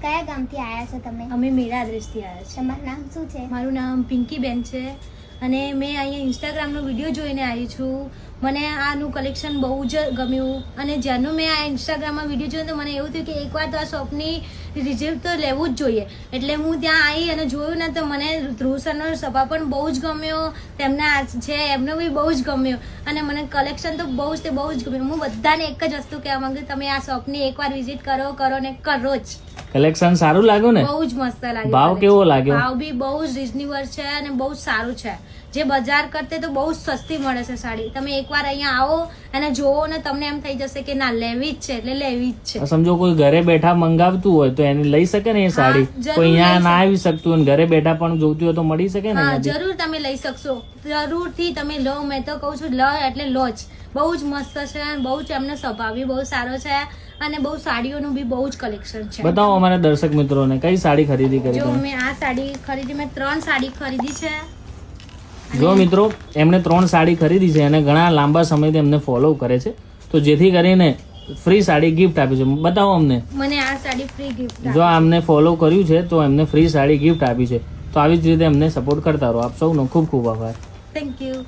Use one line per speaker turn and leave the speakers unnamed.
કયા ગામથી આવ્યા છો તમે?
અમે મેળા આદરેશથી આવ્યા છીએ.
તમારું નામ શું છે?
મારું નામ પિંકીબેન છે અને મેં અહીંયા ઇન્સ્ટાગ્રામનો વિડીયો જોઈને આવી છું. મને આનું કલેક્શન બહુ જ ગમ્યું અને જ્યારનું મેં આ ઇન્સ્ટાગ્રામમાં વિડીયો જોયો તો મને એવું થયું કે એકવાર તો આ શોપની રિઝલ્ટ તો લેવું જ જોઈએ. એટલે હું ત્યાં આવી અને જોયું ને તો મને ધ્રુવ સરનો સભા પણ બહુ જ ગમ્યો, તેમના છે એમનો બી બહુ જ ગમ્યો અને મને કલેક્શન તો બહુ જ ગમ્યું. હું બધાને એક જ વસ્તુ કહેવા માંગુ છું, તમે આ શોપની એકવાર વિઝિટ કરો ને કરો જ.
કલેક્શન સારું લાગ્યું ને?
બહુ જ મસ્ત લાગ્યું.
ભાવ કેવો લાગ્યો?
ભાવ બી બહુ જ રિઝનેબલ છે અને બહુ જ સારું છે. જે બજાર કરતે તો બહુ જ સસ્તી મળે છે સાડી. તમે એકવાર અહીંયા આવો અને જોવો ને તમને એમ થઈ જશે કે ના લેવી જ છે એટલે લેવી જ છે.
સમજો કોઈ ઘરે બેઠા મંગાવતું હોય તો એને લઈ શકે ને એ સાડી?
જરૂર
કોઈ અહીંયા
લઈ
ના આવી શકતું હોય ને ઘરે બેઠા પણ જોઈતી હોય તો મળી શકે ને
હા
અહીંયાથી?
જરૂર તમે લઈ શકશો, જરૂરથી તમે લો. મેં તો કહું છું લો એટલે લો જ. બહુ જ મસ્ત છે અને બહુ જ એમનો સ્વભાવ બી બહુ સારો છે અને બહુ સાડીઓનું બી બહુ જ કલેક્શન છે.
બતાવો અમારા દર્શક મિત્રોને કઈ સાડી ખરીદી કરી
જો
તમે?
મેં આ સાડી ખરીદી, મેં 3 સાડી ખરીદી છે.
જો મિત્રો એમને 3 સાડી ખરીદી છે અને ઘણા લાંબા સમયથી એમને ફોલો કરે છે તો જેથી કરીને ફ્રી સાડી ગિફ્ટ આપી છે. બતાવો અમને.
મને આ સાડી ફ્રી ગિફ્ટ
જો આમને ફોલો કર્યું છે તો એમને ફ્રી સાડી ગિફ્ટ આપી છે. તો આવી જ રીતે એમને સપોર્ટ કરતા રહો. આપ સૌનો ખૂબ ખૂબ આભાર.
Thank you.